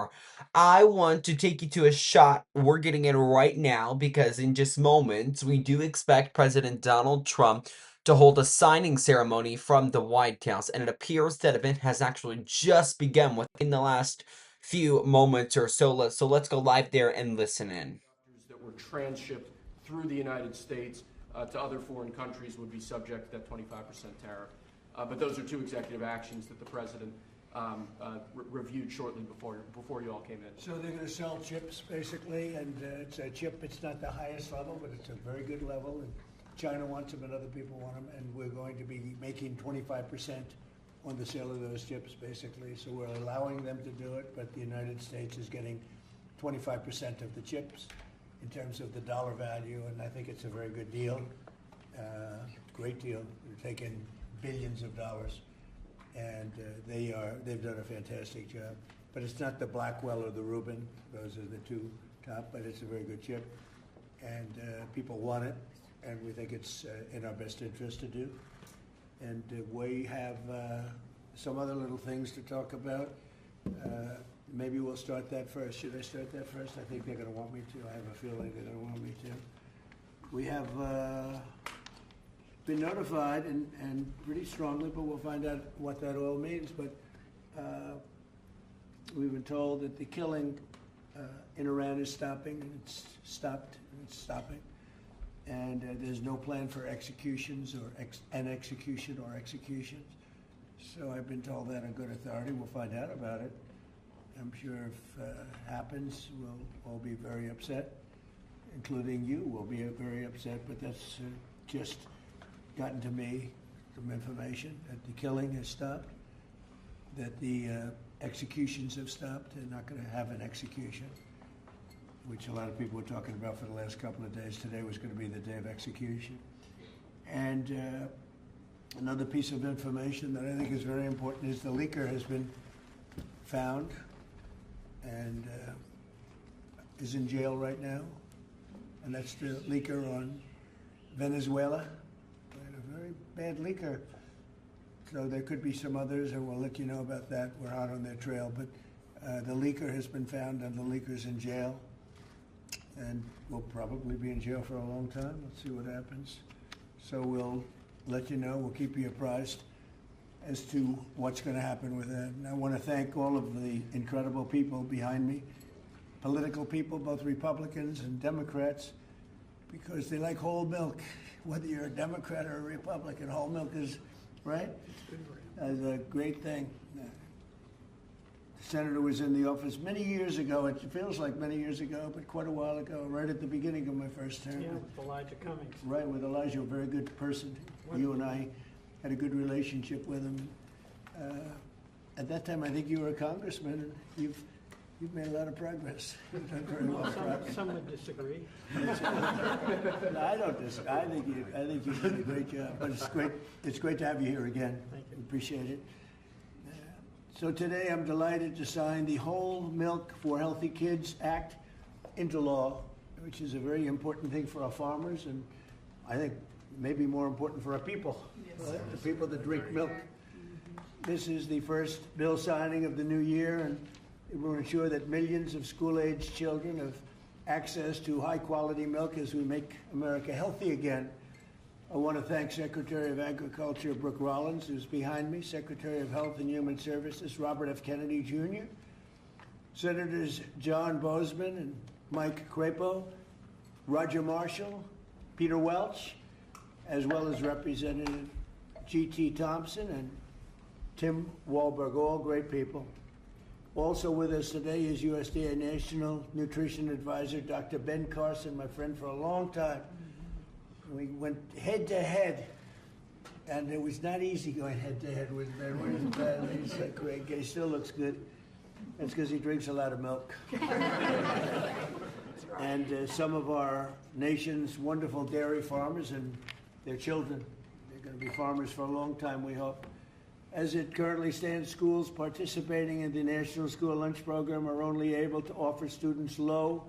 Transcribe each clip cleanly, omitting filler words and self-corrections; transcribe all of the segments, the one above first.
more. I want to take you to a shot we're getting in right now because in just moments, we do expect President Donald Trump to hold a signing ceremony from the White House, and it appears that event has actually just begun within the last few moments or so. Let's go live there and listen in. That were transshipped through the United States to other foreign countries would be subject to that 25% tariff. But those are two executive actions that the president reviewed shortly before you all came in. So they're going to sell chips, basically, and it's a chip. It's not the highest level, but it's a very good level. And China wants them, and other people want them, and we're going to be making 25% on the sale of those chips, basically. So we're allowing them to do it, but the United States is getting 25% of the chips in terms of the dollar value, and I think it's a very good deal, great deal. They're taking billions of dollars, and they've done a fantastic job. But it's not the Blackwell or the Rubin; those are the two top. But it's a very good chip, and people want it, and we think it's in our best interest to do. And we have some other little things to talk about. Maybe we'll start that first. Should I start that first? I think they're going to want me to. I have a feeling they're going to want me to. We have been notified, and pretty strongly, but we'll find out what that all means. But we've been told that the killing in Iran is stopping, and it's stopped, and it's stopping. And there's no plan for executions or an execution or executions. So I've been told that on good authority. We'll find out about it. I'm sure if it happens, we'll all be very upset, including you will be very upset, but that's just gotten to me, some information that the killing has stopped, that the executions have stopped. They're not going to have an execution, which a lot of people were talking about for the last couple of days. Today was going to be the day of execution. And another piece of information that I think is very important is the leaker has been found and is in jail right now. And that's the leaker on Venezuela. A very bad leaker. So there could be some others, and we'll let you know about that. We're out on their trail. But the leaker has been found, and the leaker's in jail. And will probably be in jail for a long time. Let's see what happens. So we'll let you know. We'll keep you apprised as to what's going to happen with that. And I want to thank all of the incredible people behind me, political people, both Republicans and Democrats, because they like whole milk. Whether you're a Democrat or a Republican, whole milk is, right? Is a great thing. The senator was in the office many years ago. It feels like many years ago, but quite a while ago, right at the beginning of my first term. Yeah, with Elijah Cummings. Right, with Elijah, a very good person. You and I had a good relationship with him. At that time, I think you were a congressman, and you've made a lot of progress. You've done very well. Some would disagree. No, I don't disagree. I think you did a great job. But it's great to have you here again. Thank you. Appreciate it. So today, I'm delighted to sign the Whole Milk for Healthy Kids Act into law, which is a very important thing for our farmers, and I think maybe more important for our people, right? The people that drink milk. This is the first bill signing of the new year, and it will ensure that millions of school-aged children have access to high-quality milk as we make America healthy again. I want to thank Secretary of Agriculture Brooke Rollins, who's behind me, Secretary of Health and Human Services Robert F. Kennedy Jr., Senators John Boozman and Mike Crapo, Roger Marshall, Peter Welch, as well as Representative G.T. Thompson and Tim Walberg, all great people. Also with us today is USDA National Nutrition Advisor Dr. Ben Carson, my friend for a long time. We went head to head, and it was not easy going head to head with Ben. He's like great. He still looks good. That's because he drinks a lot of milk. And some of our nation's wonderful dairy farmers and their children. They're going to be farmers for a long time, we hope. As it currently stands, schools participating in the National School Lunch Program are only able to offer students low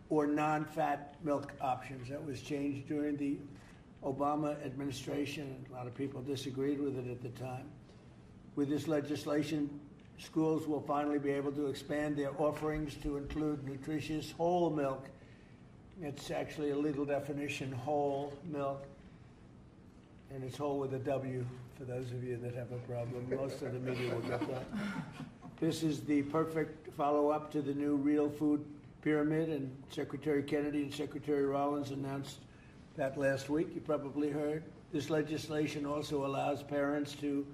or non-fat milk options. That was changed during the Obama administration, and a lot of people disagreed with it at the time. With this legislation, schools will finally be able to expand their offerings to include nutritious whole milk. It's actually a legal definition, whole milk. And it's whole with a W, for those of you that have a problem. Most of the media will get that. This is the perfect follow-up to the new Real Food Pyramid, and Secretary Kennedy and Secretary Rollins announced that last week. You probably heard. This legislation also allows parents to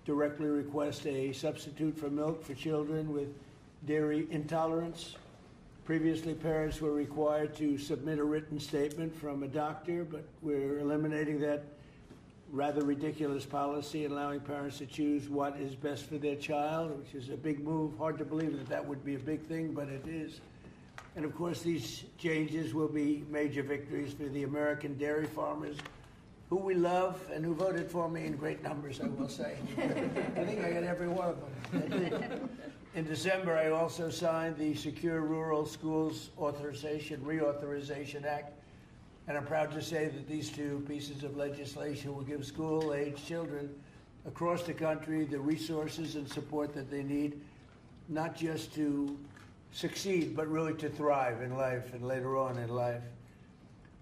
directly request a substitute for milk for children with dairy intolerance. Previously, parents were required to submit a written statement from a doctor, but we're eliminating that rather ridiculous policy, allowing parents to choose what is best for their child, which is a big move. Hard to believe that that would be a big thing, but it is. And of course, these changes will be major victories for the American dairy farmers, who we love and who voted for me in great numbers, I will say. I think I got every one of them. In December, I also signed the Secure Rural Schools Reauthorization Act, and I'm proud to say that these two pieces of legislation will give school-age children across the country the resources and support that they need, not just to succeed, but really to thrive in life and later on in life.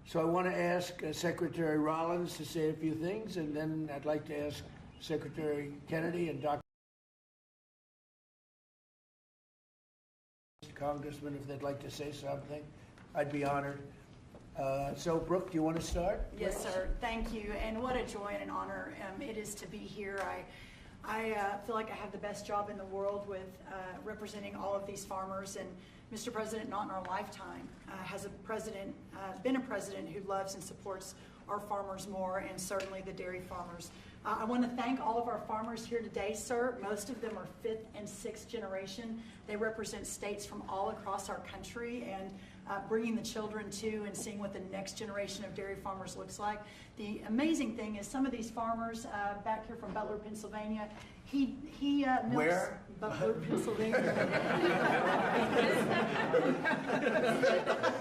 So I want to ask Secretary Rollins to say a few things, and then I'd like to ask Secretary Kennedy and Dr. Congressman if they'd like to say something. I'd be honored. So, Brooke, do you want to start? Yes, sir. Thank you. And what a joy and an honor it is to be here. I feel like I have the best job in the world with representing all of these farmers. And Mr. President, not in our lifetime, has been a president who loves and supports our farmers more, and certainly the dairy farmers. I want to thank all of our farmers here today, sir. Most of them are 5th and 6th generation. They represent states from all across our country, and bringing the children to and seeing what the next generation of dairy farmers looks like. The amazing thing is some of these farmers back here from Butler, Pennsylvania, he milks. Where? Butler, Pennsylvania.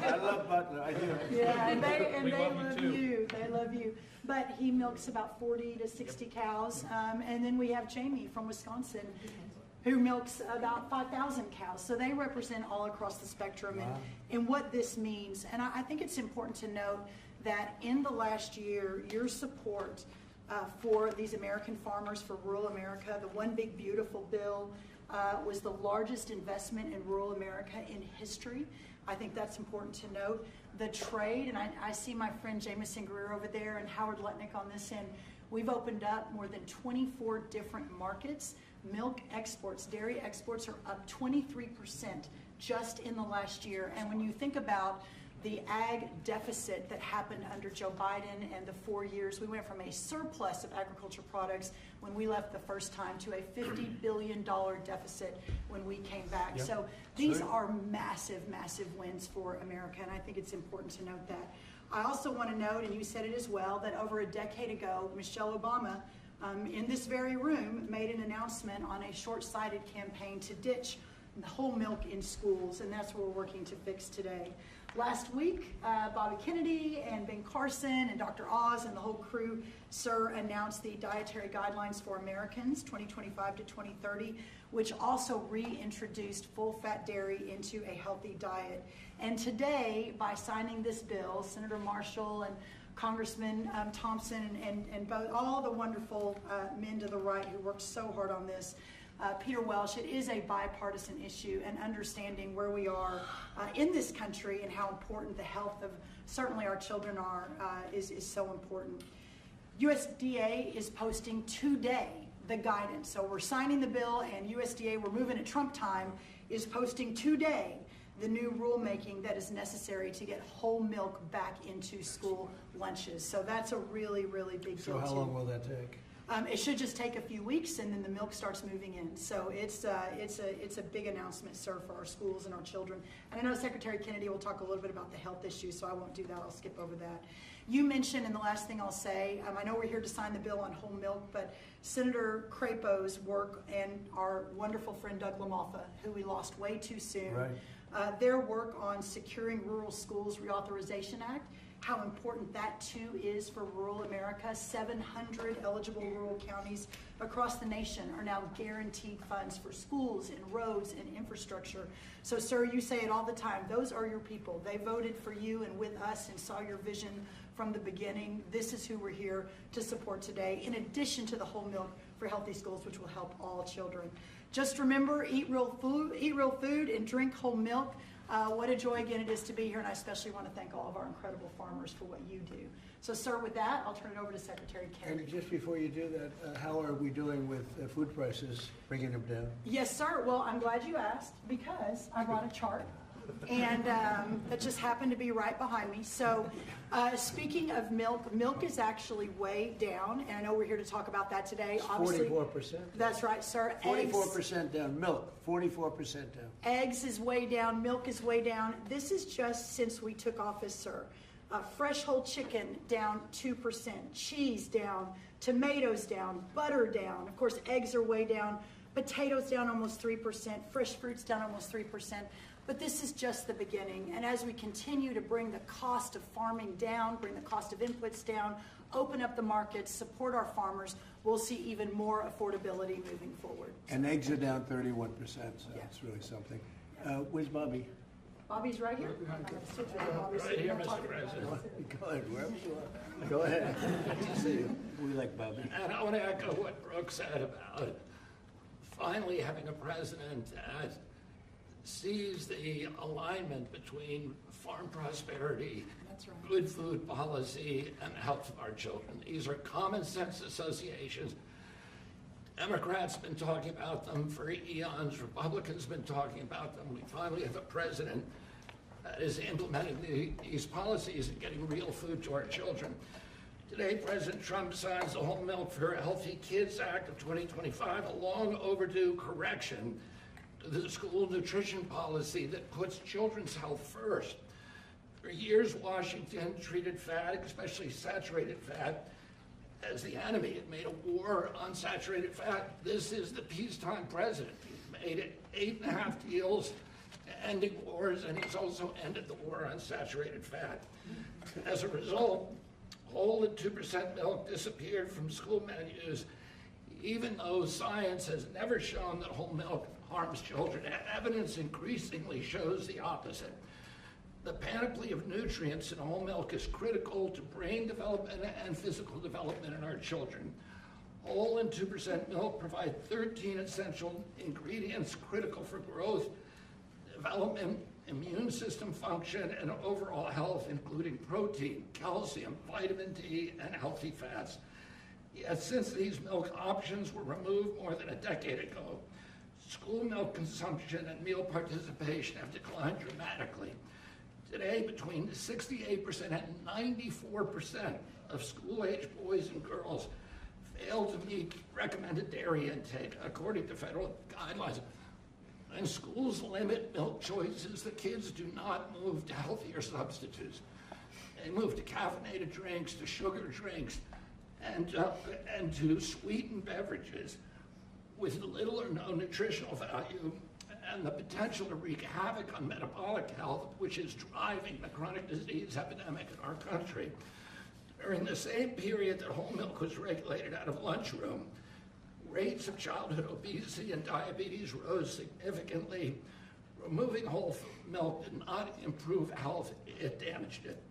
I love Butler. I do. Yeah, and they love you. They love you. But he milks about 40 to 60 cows. And then we have Jamie from Wisconsin, who milks about 5,000 cows. So they represent all across the spectrum. Wow. And what this means. And I think it's important to note that in the last year, your support for these American farmers, for rural America, the One Big Beautiful bill was the largest investment in rural America in history. I think that's important to note. The trade, and I see my friend Jameson Greer over there and Howard Letnick on this end. We've opened up more than 24 different markets. Milk exports, dairy exports are up 23% just in the last year. And when you think about the ag deficit that happened under Joe Biden and the 4 years, we went from a surplus of agriculture products when we left the first time to a $50 billion deficit when we came back. Yep. So these are massive, massive wins for America, and I think it's important to note that. I also want to note, and you said it as well, that over a decade ago, Michelle Obama, in this very room, made an announcement on a short-sighted campaign to ditch whole milk in schools, and that's what we're working to fix today. Last week, Bobby Kennedy and Ben Carson and Dr. Oz and the whole crew, sir, announced the Dietary Guidelines for Americans 2025 to 2030, which also reintroduced full-fat dairy into a healthy diet. And today, by signing this bill, Senator Marshall and Congressman Thompson and both, all the wonderful men to the right who worked so hard on this, Peter Welsh, it is a bipartisan issue, and understanding where we are in this country and how important the health of certainly our children are is so important. USDA is posting today the guidance. So we're signing the bill, and USDA, we're moving at Trump time, is posting today the new rulemaking that is necessary to get whole milk back into school lunches. So that's a really, really big deal. So how too. long will that take? It should just take a few weeks, and then the milk starts moving in. So it's a big announcement, sir, for our schools and our children. And I know Secretary Kennedy will talk a little bit about the health issues, so I won't do that. I'll skip over that. You mentioned, and the last thing I'll say, I know we're here to sign the bill on whole milk, but Senator Crapo's work and our wonderful friend Doug LaMalfa, who we lost way too soon, Right. their work on Securing Rural Schools Reauthorization Act how important that too is for rural America. 700 eligible rural counties across the nation are now guaranteed funds for schools and roads and infrastructure. So sir, you say it all the time, those are your people. They voted for you and with us and saw your vision from the beginning. This is who we're here to support today, in addition to the Whole Milk for Healthy Schools, which will help all children. Just remember, eat real food and drink whole milk. What a joy again it is to be here, and I especially want to thank all of our incredible farmers for what you do. So sir, with that, I'll turn it over to Secretary Kerry. And just before you do that, how are we doing with food prices, bringing them down? Yes, sir. Well, I'm glad you asked, because I brought a chart, and that just happened to be right behind me. So speaking of milk, milk is actually way down, and I know we're here to talk about that today. Obviously, 44%. That's right, sir. 44% down. Milk, 44% down. Eggs is way down, milk is way down. This is just since we took office, sir. Fresh whole chicken down 2%, cheese down, tomatoes down, butter down. Of course, eggs are way down, potatoes down almost 3%, fresh fruits down almost 3%. But this is just the beginning. And as we continue to bring the cost of farming down, bring the cost of inputs down, open up the markets, support our farmers, we'll see even more affordability moving forward. And eggs are down 31%, so Yeah. that's really something. Where's Bobby? Bobby's right here. Right here, Mr. President. Go ahead, wherever you are. Go ahead. Good to see you. We like Bobby. And I want to echo what Brooke said about finally having a president that sees the alignment between farm prosperity, That's right. good food policy, and the health of our children. These are common sense associations. Democrats have been talking about them for eons. Republicans have been talking about them. We finally have a president that is implementing these policies and getting real food to our children. Today, President Trump signs the Whole Milk for Healthy Kids Act of 2025, a long overdue correction to the school nutrition policy that puts children's health first. For years, Washington treated fat, especially saturated fat, as the enemy. It made a war on saturated fat. This is the peacetime president. He's made it 8.5 deals ending wars, and he's also ended the war on saturated fat. As a result, whole and 2% milk disappeared from school menus, even though science has never shown that whole milk harms children. Evidence increasingly shows the opposite. The panoply of nutrients in whole milk is critical to brain development and physical development in our children. Whole and 2% milk provide 13 essential ingredients critical for growth, development, immune system function, and overall health, including protein, calcium, vitamin D, and healthy fats. Yet since these milk options were removed more than a decade ago, school milk consumption and meal participation have declined dramatically. Today, between 68% and 94% of school-age boys and girls fail to meet recommended dairy intake, according to federal guidelines. And schools limit milk choices. The kids do not move to healthier substitutes. They move to caffeinated drinks, to sugar drinks, and to sweetened beverages with little or no nutritional value and the potential to wreak havoc on metabolic health, which is driving the chronic disease epidemic in our country. During the same period that whole milk was regulated out of lunchroom, rates of childhood obesity and diabetes rose significantly. Removing whole milk did not improve health, it damaged it.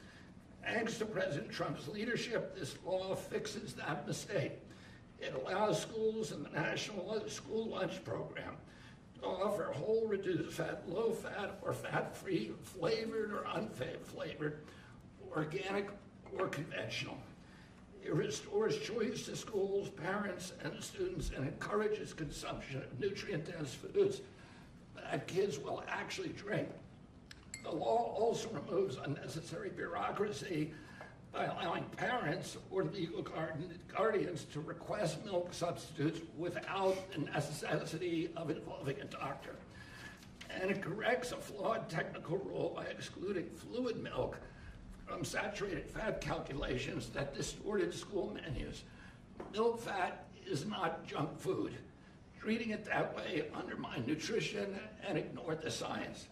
Thanks to President Trump's leadership, this law fixes that mistake. It allows schools in the National School Lunch Program to offer whole reduced fat, low fat, or fat-free, flavored or unflavored, organic or conventional. It restores choice to schools, parents, and students, and encourages consumption of nutrient-dense foods that kids will actually drink. The law also removes unnecessary bureaucracy by allowing parents or legal guardians to request milk substitutes without the necessity of involving a doctor. And it corrects a flawed technical rule by excluding fluid milk from saturated fat calculations that distorted school menus. Milk fat is not junk food. Treating it that way undermined nutrition and ignored the science.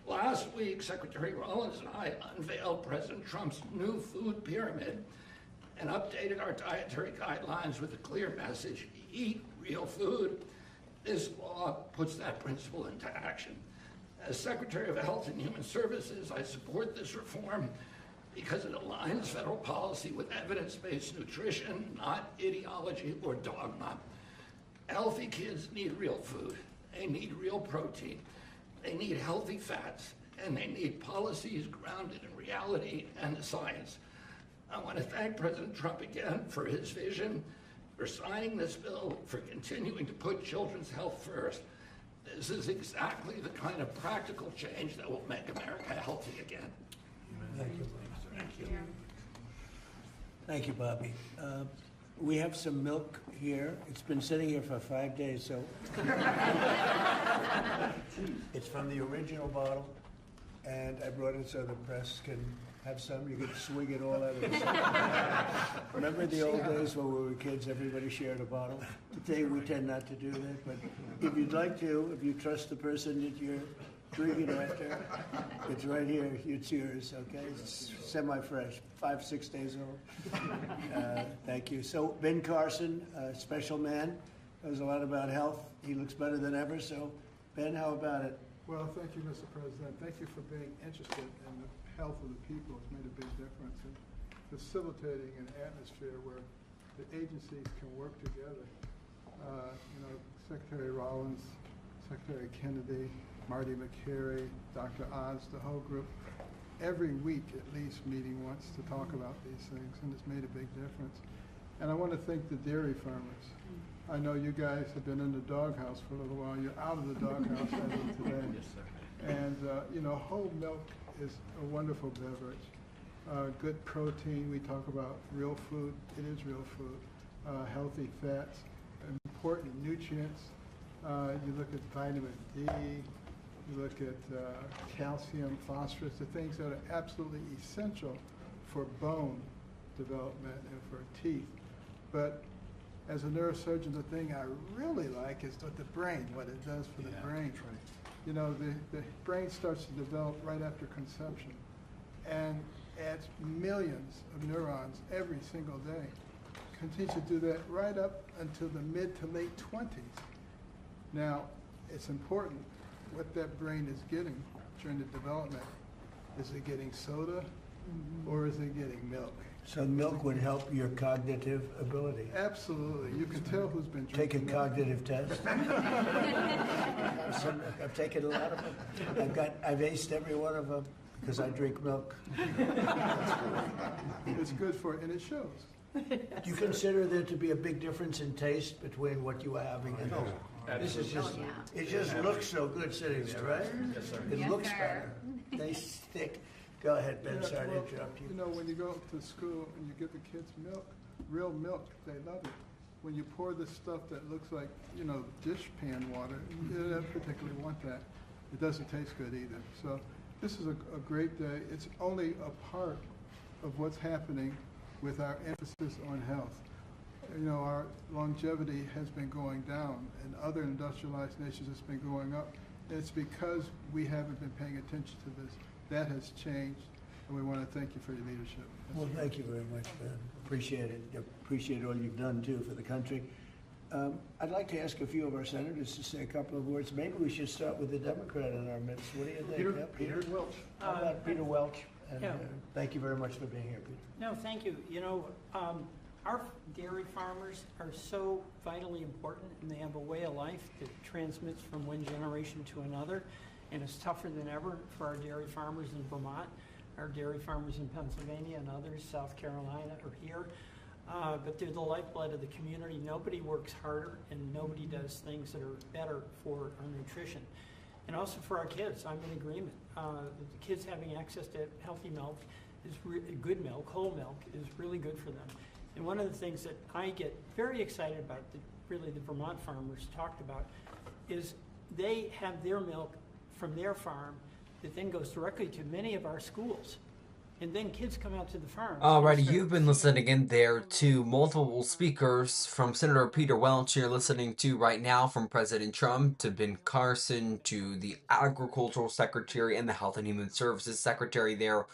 Last week, Secretary Rollins and I unveiled President Trump's new food pyramid and updated our dietary guidelines with a clear message: eat real food. This law puts that principle into action. As Secretary of Health and Human Services, I support this reform because it aligns federal policy with evidence-based nutrition, not ideology or dogma. Healthy kids need real food. They need real protein. They need healthy fats, and they need policies grounded in reality and the science. I want to thank President Trump again for his vision, for signing this bill, for continuing to put children's health first. This is exactly the kind of practical change that will make America healthy again. Thank you. Thank you, Bobby. We have some milk here. It's been sitting here for 5 days, so. It's from the original bottle, and I brought it so the press can have some. You can swig it all out of it. Remember the old days when we were kids, everybody shared a bottle? Today we tend not to do that, but if you'd like to, if you trust the person that you're drinking after, it's right here. It's yours, okay? It's semi-fresh, 5-6 days old. Thank you. So Ben Carson, special man, knows a lot about health. He looks better than ever. So Ben, how about it? Well, thank you, Mr. President. Thank you for being interested in the health of the people. It's made a big difference in facilitating an atmosphere where the agencies can work together. Secretary Rollins, Secretary Kennedy, Marty McCary, Dr. Oz, the whole group, every week at least meeting once to talk about these things, and it's made a big difference. And I want to thank the dairy farmers. I know you guys have been in the doghouse for a little while. You're out of the doghouse as of today. Yes, sir. And, whole milk is a wonderful beverage. Good protein. We talk about real food. It is real food. Healthy fats, important nutrients. You look at vitamin D, you look at calcium, phosphorus, the things that are absolutely essential for bone development and for teeth. But as a neurosurgeon, the thing I really like is the brain, what it does for the brain. Right. The brain starts to develop right after conception and adds millions of neurons every single day. Continues to do that right up until the mid to late 20s. Now, it's important what that brain is getting during the development. Is it getting soda or is it getting milk? So milk would help your cognitive ability. Absolutely. You can tell who's been Take a drinking cognitive test. I've taken a lot of them. I've aced every one of them because I drink milk. It's good for it, and it shows. Do you consider there to be a big difference in taste between what you are having and this is just, it just looks so good sitting there, right? Yes, sir. It looks better. They stick. Go ahead, Ben, sorry to interrupt you. When you go to school and you give the kids milk, real milk, they love it. When you pour this stuff that looks like, dish pan water, you don't particularly want that. It doesn't taste good either. So this is a great day. It's only a part of what's happening with our emphasis on health. Our longevity has been going down, and other industrialized nations it's been going up. And it's because we haven't been paying attention to this. That has changed, and we want to thank you for your leadership. Well, thank you very much, Ben. Appreciate it. Appreciate all you've done, too, for the country. I'd like to ask a few of our senators to say a couple of words. Maybe we should start with the Democrat in our midst. What do you think? Peter Welch. How about Peter Welch? And, thank you very much for being here, Peter. No, thank you. Our dairy farmers are so vitally important, and they have a way of life that transmits from one generation to another, and it's tougher than ever for our dairy farmers in Vermont, our dairy farmers in Pennsylvania and others, South Carolina or here, but they're the lifeblood of the community. Nobody works harder, and nobody does things that are better for our nutrition. And also for our kids, I'm in agreement. The kids having access to healthy milk, good milk, whole milk, is really good for them. And one of the things that I get very excited about, that really the Vermont farmers talked about, is they have their milk from their farm that then goes directly to many of our schools. and then kids come out to the farms. and Alrighty, start you've been seeing listening in there to multiple speakers from Senator Peter Welch. You're listening to right now from President Trump to Ben Carson to the Agricultural Secretary and the Health and Human Services Secretary there.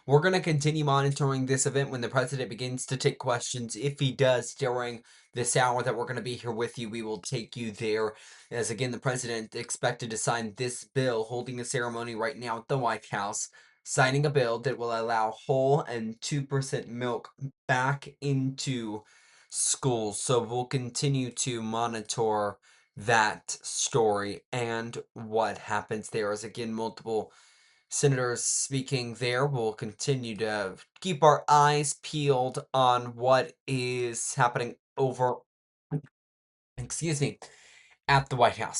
We're going to continue monitoring this event when the president begins to take questions. If he does during this hour that we're going to be here with you, we will take you there. As again, the president expected to sign this bill, holding a ceremony right now at the White House, signing a bill that will allow whole and 2% milk back into schools. So we'll continue to monitor that story and what happens there. As again, multiple senators speaking there. We'll continue to keep our eyes peeled on what is happening over, excuse me, at the White House.